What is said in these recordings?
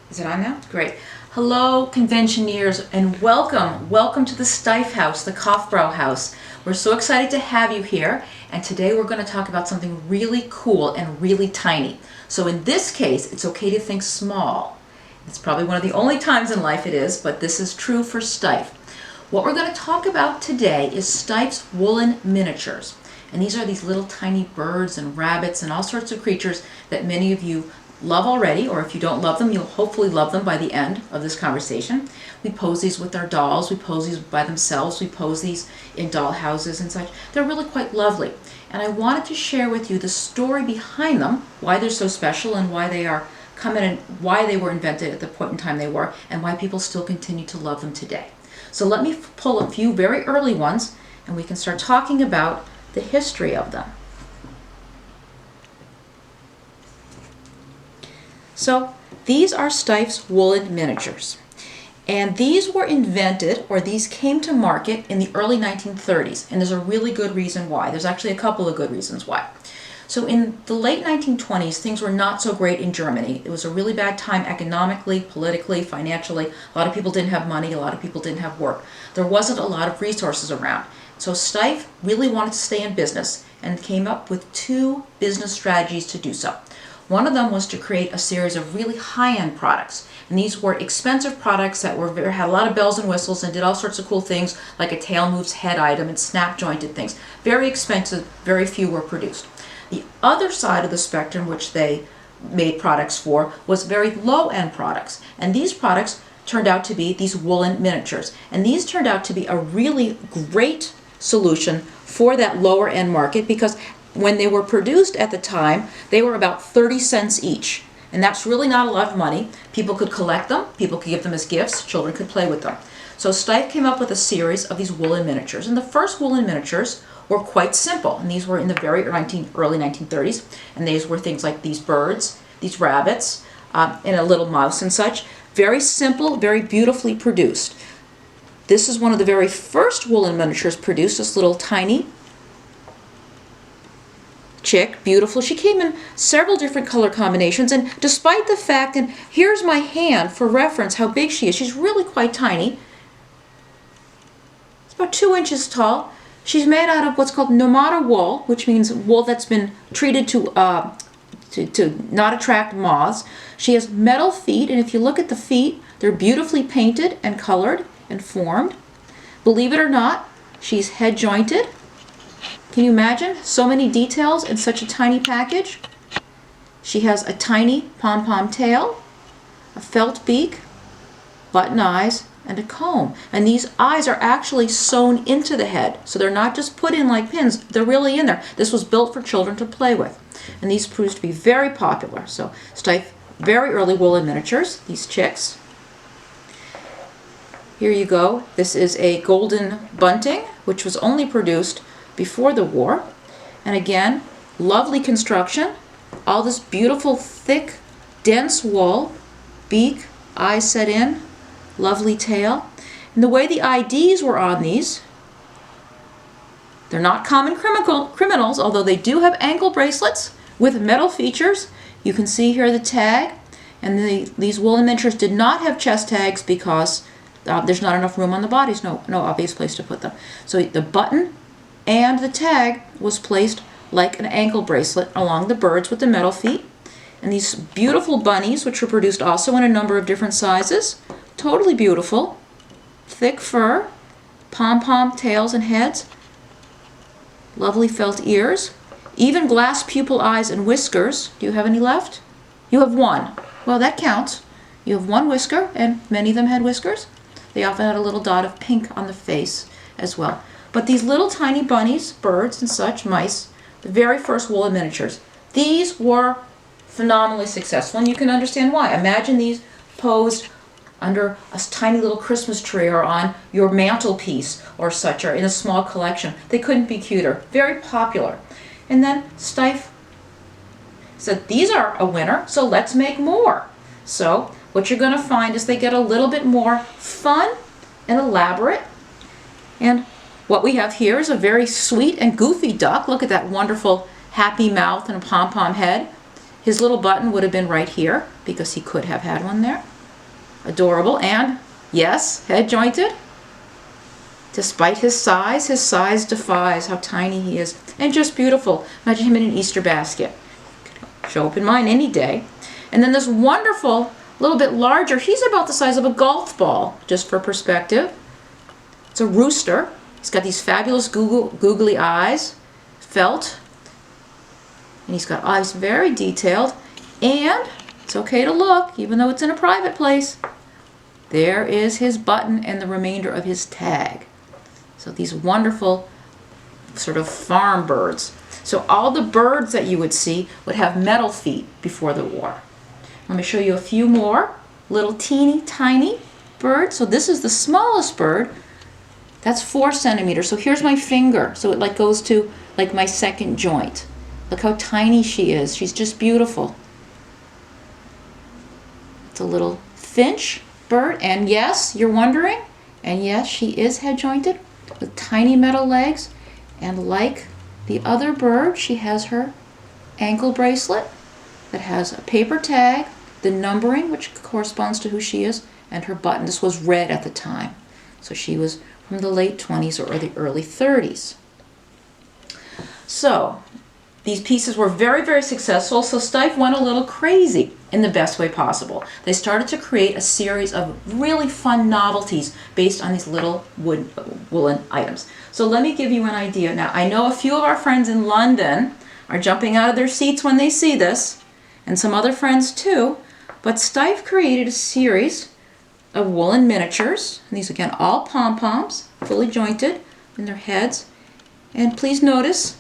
Is it on now? Great. Hello, conventioneers, and welcome. Welcome to the Steiff house, the Kaufbrau house. We're so excited to have you here, and today we're going to talk about something really cool and really tiny. So in this case, it's okay to think small. It's probably one of the only times in life it is, but this is true for Steiff. What we're going to talk about today is Steiff's woolen miniatures. And these are these little tiny birds and rabbits and all sorts of creatures that many of you love already, or if you don't love them, you'll hopefully love them by the end of this conversation. We pose these with our dolls, we pose these by themselves, we pose these in doll houses and such. They're really quite lovely. And I wanted to share with you the story behind them, why they're so special and why they are coming and why they were invented at the point in time they were, and why people still continue to love them today. So let me pull a few very early ones and we can start talking about the history of them. So these are Steiff's woolen miniatures. And these were invented, or these came to market in the early 1930s. And there's a really good reason why. There's actually a couple of good reasons why. So in the late 1920s, things were not so great in Germany. It was a really bad time economically, politically, financially. A lot of people didn't have money. A lot of people didn't have work. There wasn't a lot of resources around. So Steiff really wanted to stay in business and came up with two business strategies to do so. One of them was to create a series of really high-end products. And these were expensive products that had a lot of bells and whistles and did all sorts of cool things, like a tail moves head item and snap-jointed things. Very expensive, very few were produced. The other side of the spectrum, which they made products for, was very low-end products. And these products turned out to be these woolen miniatures. And these turned out to be a really great solution for that lower-end market, because when they were produced at the time, they were about 30 cents each. And that's really not a lot of money. People could collect them, people could give them as gifts, children could play with them. So Steiff came up with a series of these woolen miniatures. And the first woolen miniatures were quite simple. And these were in the very early 1930s. And these were things like these birds, these rabbits, and a little mouse and such. Very simple, very beautifully produced. This is one of the very first woolen miniatures produced, this little tiny chick, beautiful. She came in several different color combinations, and despite the fact, and here's my hand for reference how big she is, she's really quite tiny. It's about 2 inches tall. She's made out of what's called nomada wool, which means wool that's been treated to not attract moths. She has metal feet, and if you look at the feet, they're beautifully painted and colored and formed. Believe it or not, she's head jointed. Can you imagine so many details in such a tiny package? She has a tiny pom-pom tail, a felt beak, button eyes, and a comb. And these eyes are actually sewn into the head. So they're not just put in like pins, they're really in there. This was built for children to play with. And these proved to be very popular. So Steiff, very early woolen miniatures, these chicks. Here you go. This is a golden bunting, which was only produced before the war. And again, lovely construction. All this beautiful, thick, dense wool, beak, eyes set in, lovely tail. And the way the IDs were on these, they're not common criminals, although they do have ankle bracelets with metal features. You can see here the tag. And these woolen miniatures did not have chest tags because there's not enough room on the bodies, no obvious place to put them. So the button and the tag was placed like an ankle bracelet along the birds with the metal feet. And these beautiful bunnies, which were produced also in a number of different sizes, totally beautiful, thick fur, pom-pom tails and heads, lovely felt ears, even glass pupil eyes and whiskers. Do you have any left? You have one. Well, that counts. You have one whisker, and many of them had whiskers. They often had a little dot of pink on the face as well. But these little tiny bunnies, birds and such, mice, the very first woolen miniatures, these were phenomenally successful, and you can understand why. Imagine these posed under a tiny little Christmas tree or on your mantelpiece or such, or in a small collection. They couldn't be cuter. Very popular. And then Steiff said, these are a winner, so let's make more. So what you're going to find is they get a little bit more fun and elaborate. And what we have here is a very sweet and goofy duck. Look at that wonderful happy mouth and a pom-pom head. His little button would have been right here because he could have had one there. adorable, and yes, head jointed. Despite his size defies how tiny he is, and just beautiful. Imagine him in an Easter basket. Show up in mine any day. And then this wonderful, little bit larger, he's about the size of a golf ball, just for perspective. It's a rooster. He's got these fabulous googly eyes, felt, and he's got eyes very detailed, and it's okay to look, even though it's in a private place. There is his button and the remainder of his tag. So these wonderful sort of farm birds. So all the birds that you would see would have metal feet before the war. Let me show you a few more little teeny tiny birds. So this is the smallest bird. That's 4 centimeters. So here's my finger. So it like goes to like my second joint. Look how tiny she is. She's just beautiful. It's a little finch bird. And yes, you're wondering, and yes, she is head jointed with tiny metal legs, and like the other bird, she has her ankle bracelet that has a paper tag, the numbering, which corresponds to who she is, and her button. This was red at the time, so she was from the late 20s or the early 30s. So these pieces were very, very successful, so Steiff went a little crazy in the best way possible. They started to create a series of really fun novelties based on these little woolen items. So let me give you an idea. Now, I know a few of our friends in London are jumping out of their seats when they see this, and some other friends too, but Steiff created a series of woolen miniatures. And these, again, all pom-poms, fully jointed in their heads. And please notice,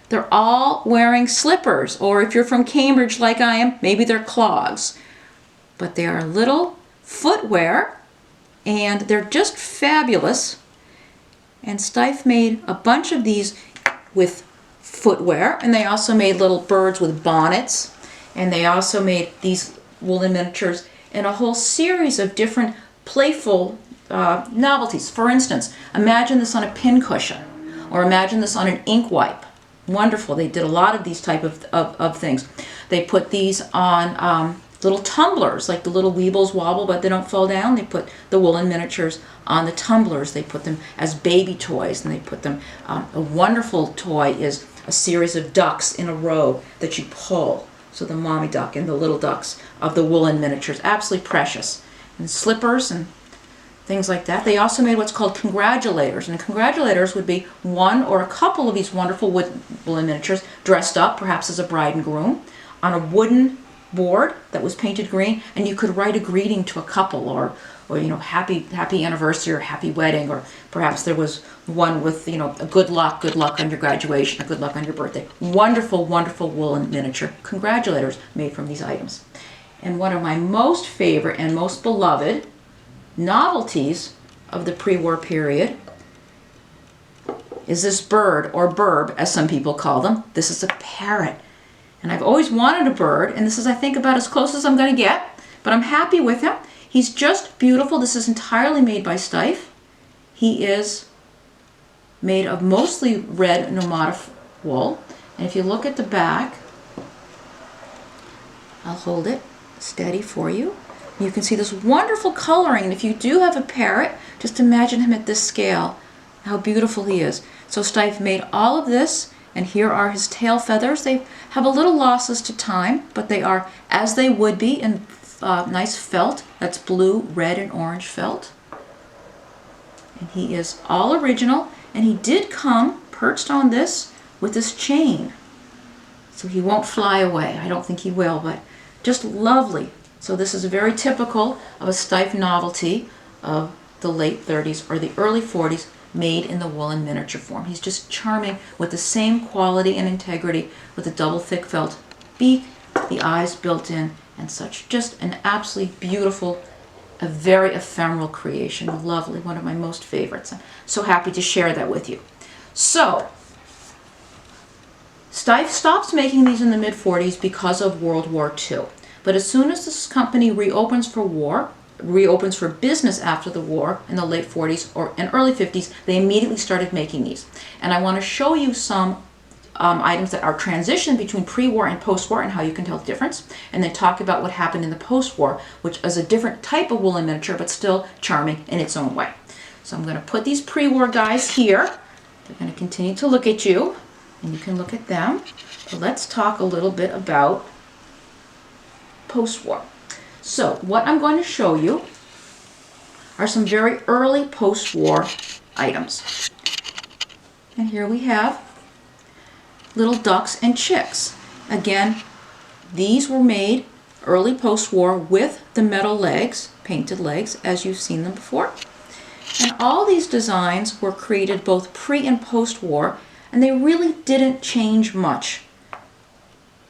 they're all wearing slippers, or if you're from Cambridge like I am, maybe they're clogs. But they are little footwear, and they're just fabulous. And Steiff made a bunch of these with footwear, and they also made little birds with bonnets, and they also made these woolen miniatures in a whole series of different playful novelties. For instance, imagine this on a pincushion, or imagine this on an ink wipe. Wonderful. They did a lot of these type of things. They put these on little tumblers, like the little Weebles wobble, but they don't fall down. They put the woolen miniatures on the tumblers. They put them as baby toys, and they put them, a wonderful toy is a series of ducks in a row that you pull. So the mommy duck and the little ducks of the woolen miniatures, absolutely precious. And slippers and things like that. They also made what's called congratulators, and congratulators would be one or a couple of these wonderful woolen miniatures dressed up, perhaps as a bride and groom, on a wooden board that was painted green, and you could write a greeting to a couple, or you know, happy anniversary or happy wedding, or perhaps there was one with, you know, a good luck on your graduation, a good luck on your birthday. Wonderful, wonderful woolen miniature congratulators made from these items. And one of my most favorite and most beloved novelties of the pre-war period is this bird, or burb as some people call them. This is a parrot, and I've always wanted a bird, and this is, I think, about as close as I'm going to get, but I'm happy with him. He's just beautiful. This is entirely made by Steiff. He is made of mostly red novelties wool, and if you look at the back, I'll hold it steady for you. You can see this wonderful coloring, and if you do have a parrot, just imagine him at this scale, how beautiful he is. So Steiff made all of this, and here are his tail feathers. They have a little losses to time, but they are as they would be in nice felt. That's blue, red, and orange felt. And he is all original, and he did come perched on this with this chain. So he won't fly away. I don't think he will, but just lovely. So this is very typical of a Steiff novelty of the late 30s or the early 40s, made in the woolen miniature form. He's just charming with the same quality and integrity, with the double thick felt beak, the eyes built in, and such. Just an absolutely beautiful, a very ephemeral creation. Lovely, one of my most favorites. I'm so happy to share that with you. So, Steiff stops making these in the mid-40s because of World War II. But as soon as this company reopens for business after the war in the late 40s and early 50s, they immediately started making these. And I want to show you some items that are transition between pre-war and post-war and how you can tell the difference. And then talk about what happened in the post-war, which is a different type of woolen miniature, but still charming in its own way. So I'm going to put these pre-war guys here. They're going to continue to look at you, and you can look at them. But let's talk a little bit about post-war. So what I'm going to show you are some very early post-war items. And here we have little ducks and chicks. Again, these were made early post-war with the metal legs, painted legs, as you've seen them before. And all these designs were created both pre and post-war, and they really didn't change much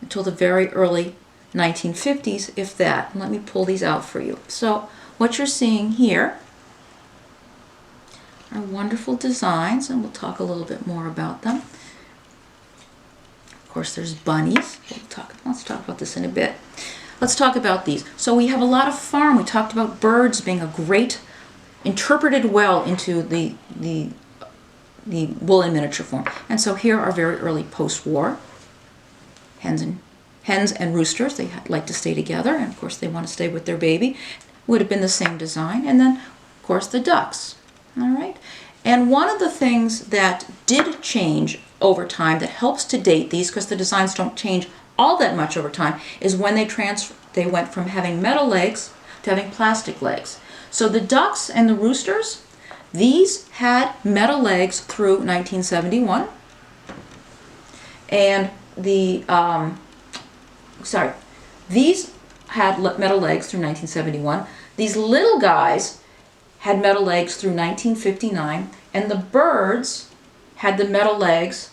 until the very early 1950s, if that. Let me pull these out for you. So what you're seeing here are wonderful designs, and we'll talk a little bit more about them. Of course, there's bunnies. Let's talk about this in a bit. Let's talk about these. So we have a lot of farm. We talked about birds being a great, interpreted well into the woolen miniature form. And so here are very early post-war hens and roosters. They like to stay together, and of course they want to stay with their baby. Would have been the same design. And then, of course, the ducks. All right. And one of the things that did change over time that helps to date these, because the designs don't change all that much over time, is when they went from having metal legs to having plastic legs. So the ducks and the roosters, these had metal legs through 1971. And these had metal legs through 1971. These little guys had metal legs through 1959, and the birds had the metal legs